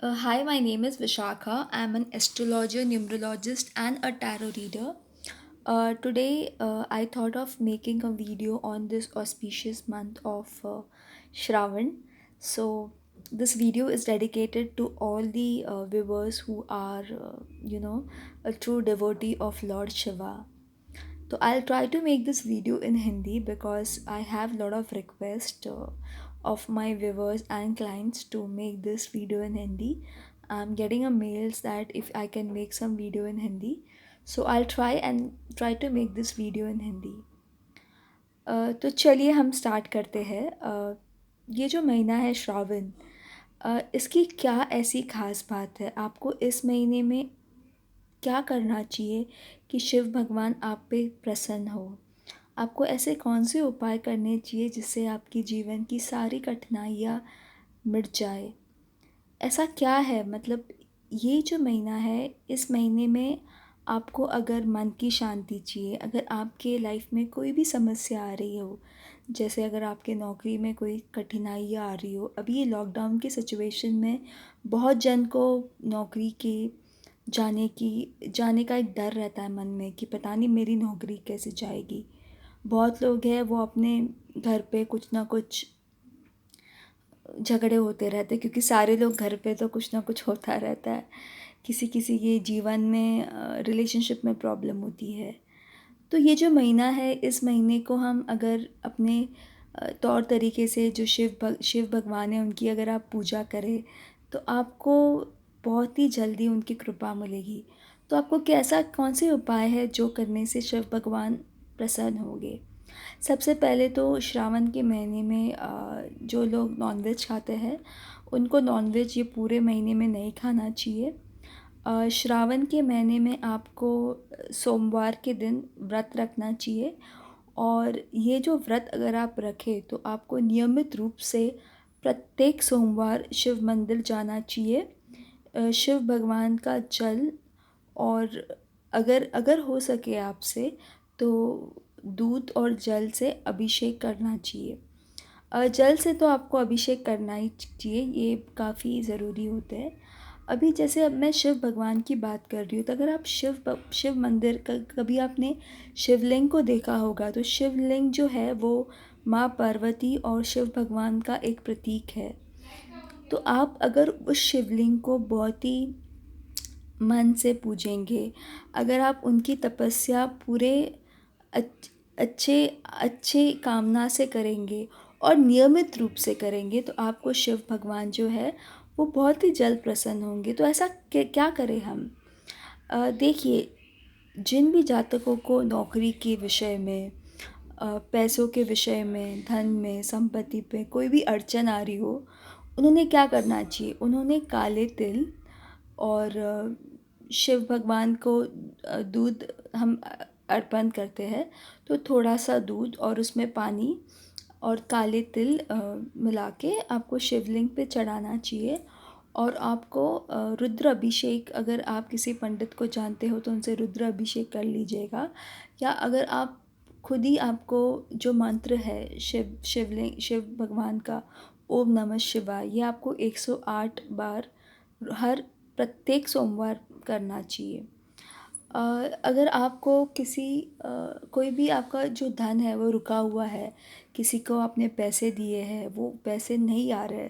Hi, my name is Vishakha. I'm an astrologer, numerologist, and a tarot reader. Today, I thought of making a video on this auspicious month of Shravan. So, this video is dedicated to all the viewers who are, a true devotee of Lord Shiva. So I'll try to make this video in Hindi because I have a lot of requests of my viewers and clients to make this video in Hindi. I'm getting a mails that if I can make some video in Hindi. So I'll try to make this video in Hindi. तो चलिए हम start करते हैं। ये जो महीना है श्रावण, इसकी क्या ऐसी खास बात है? आपको इस महीने में क्या करना चाहिए कि शिव भगवान आप पे प्रसन्न हो? आपको ऐसे कौन से उपाय करने चाहिए जिससे आपकी जीवन की सारी कठिनाइयाँ मिट जाए? ऐसा क्या है, मतलब ये जो महीना है, इस महीने में आपको अगर मन की शांति चाहिए, अगर आपके लाइफ में कोई भी समस्या आ रही हो, जैसे अगर आपके नौकरी में कोई कठिनाइयाँ आ रही हो, अभी ये लॉकडाउन की सिचुएशन में बहुत जन को नौकरी के जाने का एक डर रहता है मन में कि पता नहीं मेरी नौकरी कैसे जाएगी। बहुत लोग हैं वो अपने घर पे कुछ ना कुछ झगड़े होते रहते हैं, क्योंकि सारे लोग घर पे तो कुछ ना कुछ होता रहता है। किसी किसी के जीवन में रिलेशनशिप में प्रॉब्लम होती है। तो ये जो महीना है, इस महीने को हम अगर अपने तौर तरीके से जो शिव भगवान हैं उनकी अगर आप पूजा करें, तो आपको बहुत ही जल्दी उनकी कृपा मिलेगी। तो आपको कैसा कौन से उपाय है जो करने से शिव भगवान प्रसन्न होंगे? सबसे पहले तो श्रावण के महीने में जो लोग नॉनवेज खाते हैं, उनको नॉनवेज ये पूरे महीने में नहीं खाना चाहिए। श्रावण के महीने में आपको सोमवार के दिन व्रत रखना चाहिए, और ये जो व्रत अगर आप रखें तो आपको नियमित रूप से प्रत्येक सोमवार शिव मंदिर जाना चाहिए। शिव भगवान का जल, और अगर अगर हो सके आपसे तो दूध और जल से अभिषेक करना चाहिए। जल से तो आपको अभिषेक करना ही चाहिए, ये काफ़ी ज़रूरी होते हैं। अभी जैसे अब मैं शिव भगवान की बात कर रही हूँ, तो अगर आप शिव मंदिर कभी आपने शिवलिंग को देखा होगा, तो शिवलिंग जो है वो माँ पार्वती और शिव भगवान का एक प्रतीक है। तो आप अगर उस शिवलिंग को बहुत ही मन से पूजेंगे, अगर आप उनकी तपस्या पूरे अच्छे अच्छे कामना से करेंगे और नियमित रूप से करेंगे, तो आपको शिव भगवान जो है वो बहुत ही जल्द प्रसन्न होंगे। तो ऐसा क्या करें हम? देखिए, जिन भी जातकों को नौकरी के विषय में, पैसों के विषय में, धन में, संपत्ति पे कोई भी अड़चन आ रही हो, उन्होंने क्या करना चाहिए? उन्होंने काले तिल और शिव भगवान को दूध हम अर्पण करते हैं, तो थोड़ा सा दूध और उसमें पानी और काले तिल मिला के आपको शिवलिंग पे चढ़ाना चाहिए। और आपको रुद्र अभिषेक, अगर आप किसी पंडित को जानते हो तो उनसे रुद्र अभिषेक कर लीजिएगा, या अगर आप खुद ही आपको जो मंत्र है शिव भगवान का, ओम नमः शिवाय, ये आपको 108 बार हर प्रत्येक सोमवार करना चाहिए। अगर आपको कोई भी आपका जो धन है वो रुका हुआ है, किसी को आपने पैसे दिए हैं, वो पैसे नहीं आ रहे,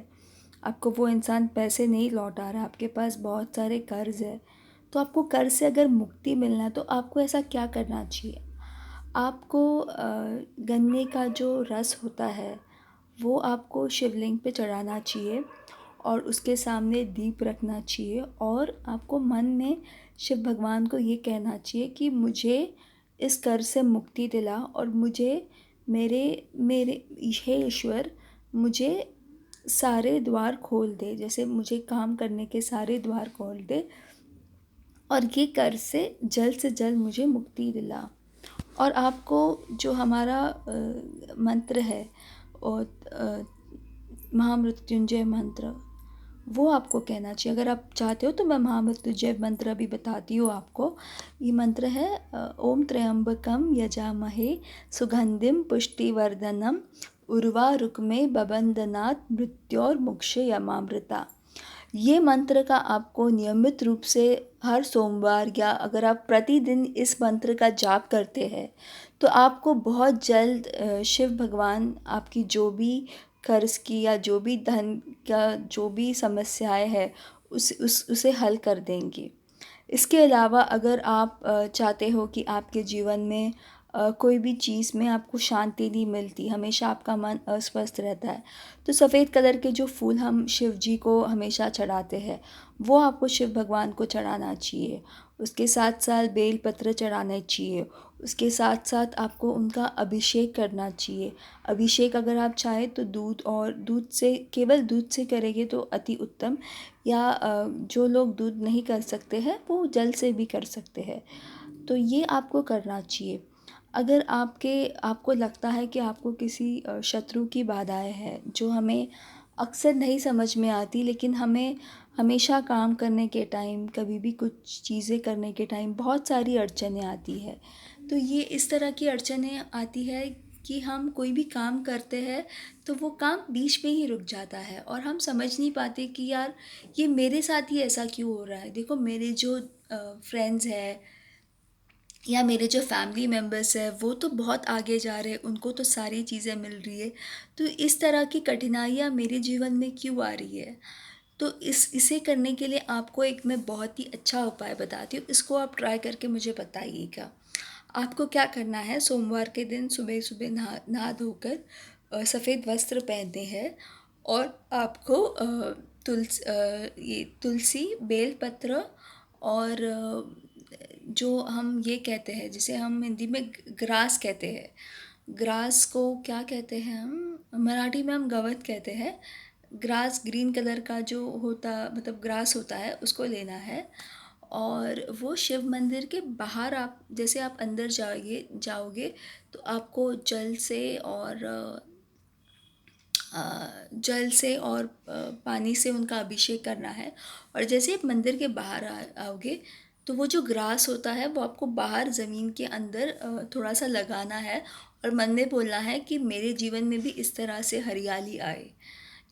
आपको वो इंसान पैसे नहीं लौटा रहा, आपके पास बहुत सारे कर्ज़ है, तो आपको कर्ज़ से अगर मुक्ति मिलना है तो आपको ऐसा क्या करना चाहिए? आपको गन्ने का जो रस होता है वो आपको शिवलिंग पे चढ़ाना चाहिए, और उसके सामने दीप रखना चाहिए, और आपको मन में शिव भगवान को ये कहना चाहिए कि मुझे इस कर्ज से मुक्ति दिला, और मुझे मेरे मेरे हे ईश्वर, मुझे सारे द्वार खोल दे, जैसे मुझे काम करने के सारे द्वार खोल दे, और ये कर्ज से जल्द मुझे मुक्ति दिला। और आपको जो हमारा मंत्र है, और महामृत्युंजय मंत्र, वो आपको कहना चाहिए। अगर आप चाहते हो तो मैं महामृत्युंजय मंत्र अभी बताती हूँ आपको। ये मंत्र है ओम त्र्यंबकम यजामहे सुगंधिम पुष्टिवर्धनम उर्वारुकमे बबंदनात् मृत्योर्मुक्षयमामृता। ये मंत्र का आपको नियमित रूप से हर सोमवार या अगर आप प्रतिदिन इस मंत्र का जाप करते हैं तो आपको बहुत जल्द शिव भगवान आपकी जो भी कर्ज की या जो भी धन का जो भी समस्याएं है उसे हल कर देंगे। इसके अलावा अगर आप चाहते हो कि आपके जीवन में कोई भी चीज़ में आपको शांति नहीं मिलती, हमेशा आपका मन अस्वस्थ रहता है, तो सफ़ेद कलर के जो फूल हम शिव जी को हमेशा चढ़ाते हैं, वो आपको शिव भगवान को चढ़ाना चाहिए। उसके साथ साथ बेल पत्र चढ़ाने चाहिए। उसके साथ साथ आपको उनका अभिषेक करना चाहिए। अभिषेक अगर आप चाहें तो दूध और दूध से केवल दूध से करेंगे तो अति उत्तम, या जो लोग दूध नहीं कर सकते हैं वो जल से भी कर सकते हैं। तो ये आपको करना चाहिए। अगर आपको लगता है कि आपको किसी शत्रु की बाधाएं हैं जो हमें अक्सर नहीं समझ में आती, लेकिन हमें हमेशा काम करने के टाइम, कभी भी कुछ चीज़ें करने के टाइम बहुत सारी अड़चनें आती है। तो ये इस तरह की अड़चनें आती है कि हम कोई भी काम करते हैं तो वो काम बीच में ही रुक जाता है और हम समझ नहीं पाते कि यार ये मेरे साथ ही ऐसा क्यों हो रहा है। देखो मेरे जो फ्रेंड्स हैं या मेरे जो फैमिली मेम्बर्स हैं वो तो बहुत आगे जा रहे हैं, उनको तो सारी चीज़ें मिल रही है, तो इस तरह की कठिनाइयाँ मेरे जीवन में क्यों आ रही है। तो इसे करने के लिए आपको एक मैं बहुत ही अच्छा उपाय बताती हूँ, इसको आप ट्राई करके मुझे बताइएगा। आपको क्या करना है, सोमवार के दिन सुबह सुबह नहा नहा धोकर सफ़ेद वस्त्र पहनने हैं और आपको ये तुलसी, बेलपत्र और जो हम ये कहते हैं जिसे हम हिंदी में ग्रास कहते हैं, ग्रास को क्या कहते हैं, हम मराठी में हम गवत कहते हैं। ग्रास ग्रीन कलर का जो होता मतलब ग्रास होता है उसको लेना है और वो शिव मंदिर के बाहर आप जैसे आप अंदर जाओगे तो आपको जल से और पानी से उनका अभिषेक करना है। और जैसे आप मंदिर के बाहर आओगे तो वो जो ग्रास होता है वो आपको बाहर ज़मीन के अंदर थोड़ा सा लगाना है और मन में बोलना है कि मेरे जीवन में भी इस तरह से हरियाली आए।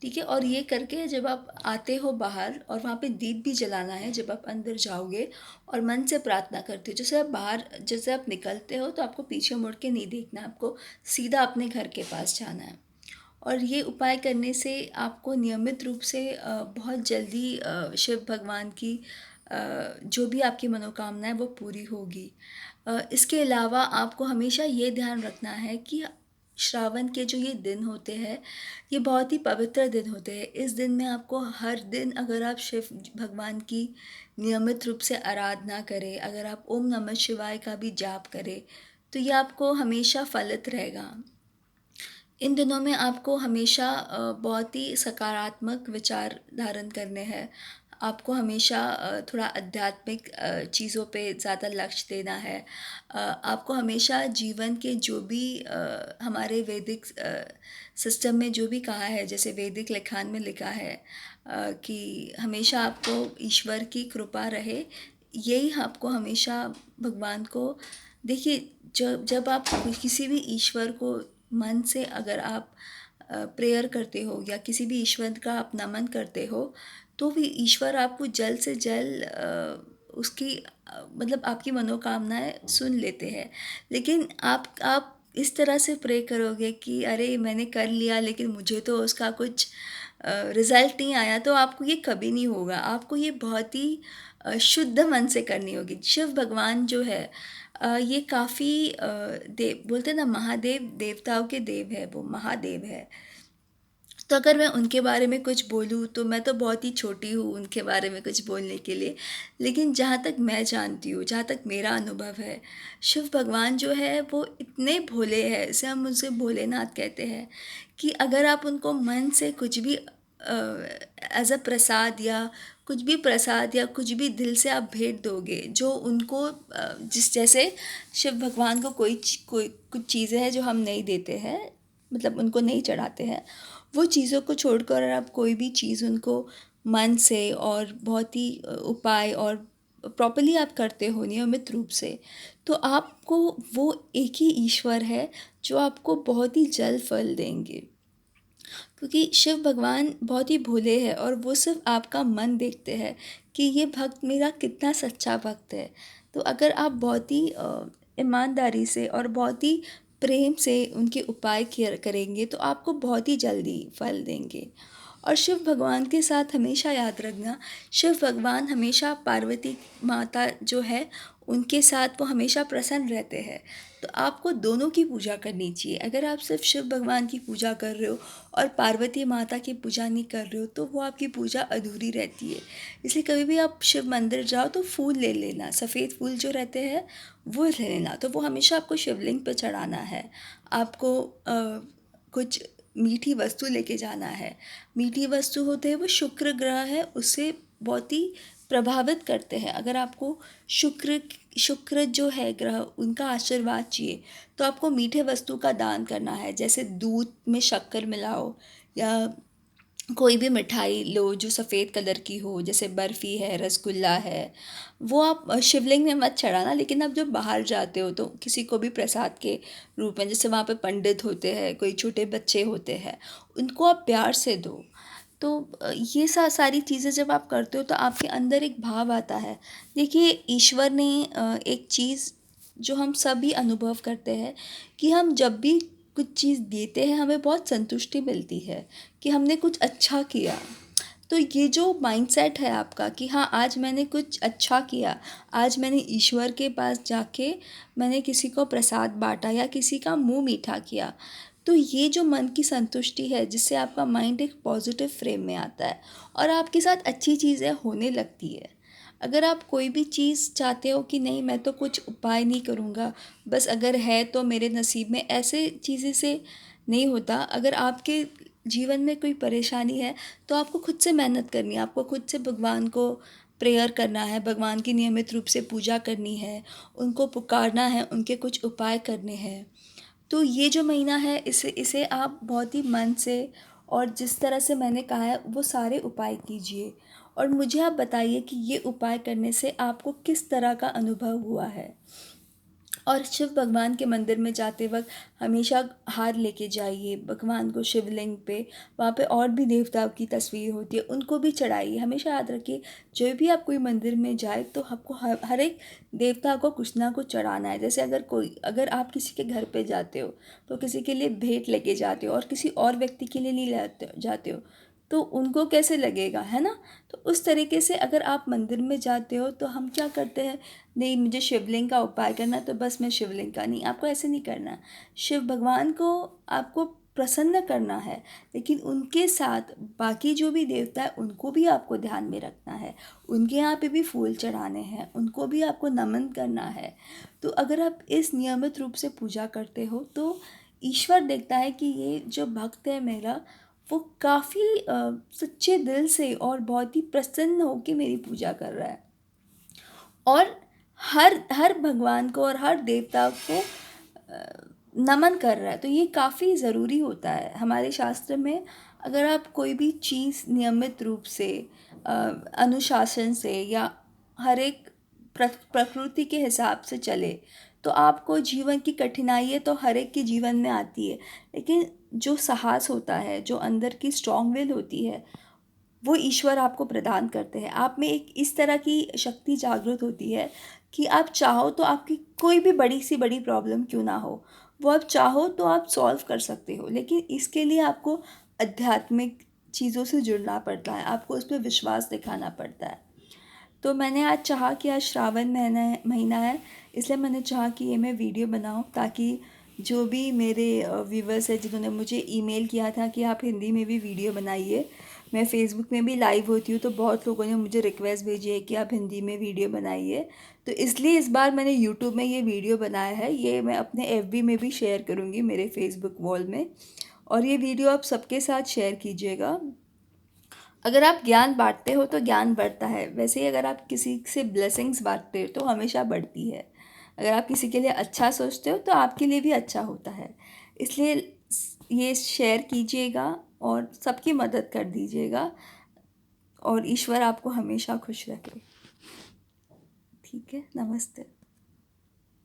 ठीक है, और ये करके जब आप आते हो बाहर और वहाँ पे दीप भी जलाना है जब आप अंदर जाओगे और मन से प्रार्थना करते हो, जैसे आप निकलते हो तो आपको पीछे मुड़ के नहीं देखना, आपको सीधा अपने घर के पास जाना है। और ये उपाय करने से आपको नियमित रूप से बहुत जल्दी शिव भगवान की जो भी आपकी मनोकामना है वो पूरी होगी। इसके अलावा आपको हमेशा ये ध्यान रखना है कि श्रावण के जो ये दिन होते हैं ये बहुत ही पवित्र दिन होते हैं। इस दिन में आपको हर दिन अगर आप शिव भगवान की नियमित रूप से आराधना करें, अगर आप ओम नमः शिवाय का भी जाप करें तो ये आपको हमेशा फलित रहेगा। इन दिनों में आपको हमेशा बहुत ही सकारात्मक विचार धारण करने हैं। आपको हमेशा थोड़ा आध्यात्मिक चीज़ों पे ज़्यादा लक्ष्य देना है। आपको हमेशा जीवन के जो भी हमारे वैदिक सिस्टम में जो भी कहा है, जैसे वैदिक लिखान में लिखा है कि हमेशा आपको ईश्वर की कृपा रहे, यही आपको हमेशा भगवान को देखिए। जब जब आप किसी भी ईश्वर को मन से अगर आप प्रेयर करते हो या किसी भी ईश्वर का आप नमन करते हो तो भी ईश्वर आपको जल्द से जल्द उसकी मतलब आपकी मनोकामनाएं सुन लेते हैं। लेकिन आप इस तरह से प्रे करोगे कि अरे मैंने कर लिया लेकिन मुझे तो उसका कुछ रिज़ल्ट नहीं आया, तो आपको ये कभी नहीं होगा। आपको ये बहुत ही शुद्ध मन से करनी होगी। शिव भगवान जो है ये काफ़ी देव बोलते हैं ना, महादेव देवताओं के देव है, वो महादेव है। तो अगर मैं उनके बारे में कुछ बोलूँ तो मैं तो बहुत ही छोटी हूँ उनके बारे में कुछ बोलने के लिए। लेकिन जहाँ तक मैं जानती हूँ, जहाँ तक मेरा अनुभव है, शिव भगवान जो है वो इतने भोले हैं, इसे हम उनसे भोलेनाथ कहते हैं, कि अगर आप उनको मन से कुछ भी एज अ प्रसाद या कुछ भी दिल से आप भेंट दोगे जो उनको जिस जैसे शिव भगवान को कोई कुछ चीज़ें हैं जो हम नहीं देते हैं, मतलब उनको नहीं चढ़ाते हैं, वो चीज़ों को छोड़कर अगर आप कोई भी चीज़ उनको मन से और बहुत ही उपाय और प्रॉपर्ली आप करते हो नियमित रूप से, तो आपको वो एक ही ईश्वर है जो आपको बहुत ही जल्द फल देंगे। क्योंकि शिव भगवान बहुत ही भोले हैं और वो सिर्फ आपका मन देखते हैं कि ये भक्त मेरा कितना सच्चा भक्त है। तो अगर आप बहुत ही ईमानदारी से और बहुत ही प्रेम से उनके उपाय किया करेंगे तो आपको बहुत ही जल्दी फल देंगे। और शिव भगवान के साथ हमेशा याद रखना, शिव भगवान हमेशा पार्वती माता जो है उनके साथ वो हमेशा प्रसन्न रहते हैं। तो आपको दोनों की पूजा करनी चाहिए। अगर आप सिर्फ शिव भगवान की पूजा कर रहे हो और पार्वती माता की पूजा नहीं कर रहे हो तो वो आपकी पूजा अधूरी रहती है। इसलिए कभी भी आप शिव मंदिर जाओ तो फूल ले लेना, सफ़ेद फूल जो रहते हैं वो ले लेना। तो वो हमेशा आपको शिवलिंग पे चढ़ाना है। आपको कुछ मीठी वस्तु लेके जाना है। मीठी वस्तु होते हैं वो शुक्र ग्रह है उससे बहुत ही प्रभावित करते हैं। अगर आपको शुक्र शुक्र जो है ग्रह उनका आशीर्वाद चाहिए तो आपको मीठे वस्तु का दान करना है। जैसे दूध में शक्कर मिलाओ या कोई भी मिठाई लो जो सफ़ेद कलर की हो, जैसे बर्फ़ी है, रसगुल्ला है। वो आप शिवलिंग में मत चढ़ाना, लेकिन आप जब बाहर जाते हो तो किसी को भी प्रसाद के रूप में, जैसे वहाँ पे पंडित होते हैं, कोई छोटे बच्चे होते हैं, उनको आप प्यार से दो। तो ये सारी चीज़ें जब आप करते हो तो आपके अंदर एक भाव आता है। देखिए, ईश्वर ने एक चीज़ जो हम सभी अनुभव करते हैं कि हम जब भी कुछ चीज़ देते हैं हमें बहुत संतुष्टि मिलती है कि हमने कुछ अच्छा किया। तो ये जो माइंडसेट है आपका कि हाँ, आज मैंने कुछ अच्छा किया, आज मैंने ईश्वर के पास जाके मैंने किसी को प्रसाद बाँटा या किसी का मुँह मीठा किया। तो ये जो मन की संतुष्टि है जिससे आपका माइंड एक पॉजिटिव फ्रेम में आता है और आपके साथ अच्छी चीज़ें होने लगती है। अगर आप कोई भी चीज़ चाहते हो कि नहीं, मैं तो कुछ उपाय नहीं करूँगा, बस अगर है तो मेरे नसीब में, ऐसे चीज़ें से नहीं होता। अगर आपके जीवन में कोई परेशानी है तो आपको खुद से मेहनत करनी है, आपको खुद से भगवान को प्रेयर करना है, भगवान की नियमित रूप से पूजा करनी है, उनको पुकारना है, उनके कुछ उपाय करने हैं। तो ये जो महीना है इसे इसे आप बहुत ही मन से और जिस तरह से मैंने कहा है वो सारे उपाय कीजिए और मुझे आप बताइए कि ये उपाय करने से आपको किस तरह का अनुभव हुआ है। और शिव भगवान के मंदिर में जाते वक्त हमेशा हार लेके जाइए भगवान को शिवलिंग पे। वहाँ पे और भी देवताओं की तस्वीर होती है, उनको भी चढ़ाइए। हमेशा याद रखिए, जब भी आप कोई मंदिर में जाए तो आपको हर एक देवता को कुछ ना कुछ चढ़ाना है। जैसे अगर आप किसी के घर पे जाते हो तो किसी के लिए भेंट लेके जाते हो और किसी और व्यक्ति के लिए नहीं जाते हो तो उनको कैसे लगेगा, है ना। तो उस तरीके से अगर आप मंदिर में जाते हो तो हम क्या करते हैं, नहीं मुझे शिवलिंग का उपाय करना है तो बस मैं शिवलिंग का, नहीं, आपको ऐसे नहीं करना। शिव भगवान को आपको प्रसन्न करना है, लेकिन उनके साथ बाकी जो भी देवता है उनको भी आपको ध्यान में रखना है। उनके यहाँ पे भी फूल चढ़ाने हैं, उनको भी आपको नमन करना है। तो अगर आप इस नियमित रूप से पूजा करते हो तो ईश्वर देखता है कि ये जो भक्त है मेरा वो काफ़ी सच्चे दिल से और बहुत ही प्रसन्न होकर मेरी पूजा कर रहा है और हर हर भगवान को और हर देवता को नमन कर रहा है। तो ये काफ़ी ज़रूरी होता है हमारे शास्त्र में। अगर आप कोई भी चीज़ नियमित रूप से अ, अनुशासन से या हर एक प्रकृति के हिसाब से चले तो आपको जीवन की कठिनाइयाँ तो हर एक के जीवन में आती है, लेकिन जो साहस होता है, जो अंदर की स्ट्रॉन्ग विल होती है, वो ईश्वर आपको प्रदान करते हैं। आप में एक इस तरह की शक्ति जागृत होती है कि आप चाहो तो आपकी कोई भी बड़ी से बड़ी प्रॉब्लम क्यों ना हो, वो आप चाहो तो आप सॉल्व कर सकते हो। लेकिन इसके लिए आपको आध्यात्मिक चीज़ों से जुड़ना पड़ता है, आपको उस पे विश्वास दिखाना पड़ता है। तो मैंने आज चाहा कि आज श्रावण महीना है, इसलिए मैंने चाहा कि ये मैं वीडियो बनाऊँ ताकि जो भी मेरे व्यूवर्स हैं जिन्होंने मुझे ईमेल किया था कि आप हिंदी में भी वीडियो बनाइए, मैं फ़ेसबुक में भी लाइव होती हूँ तो बहुत लोगों ने मुझे रिक्वेस्ट भेजी है कि आप हिंदी में वीडियो बनाइए। तो इसलिए इस बार मैंने यूट्यूब में ये वीडियो बनाया है, ये मैं अपने एफबी में भी शेयर करूँगी, मेरे फेसबुक वॉल में। और ये वीडियो आप सबके साथ शेयर कीजिएगा। अगर आप ज्ञान बांटते हो तो ज्ञान बढ़ता है, वैसे ही अगर आप किसी से ब्लेसिंग्स बांटते हो तो हमेशा बढ़ती है। अगर आप किसी के लिए अच्छा सोचते हो तो आपके लिए भी अच्छा होता है। इसलिए ये शेयर कीजिएगा और सबकी मदद कर दीजिएगा और ईश्वर आपको हमेशा खुश रखे। ठीक है, नमस्ते।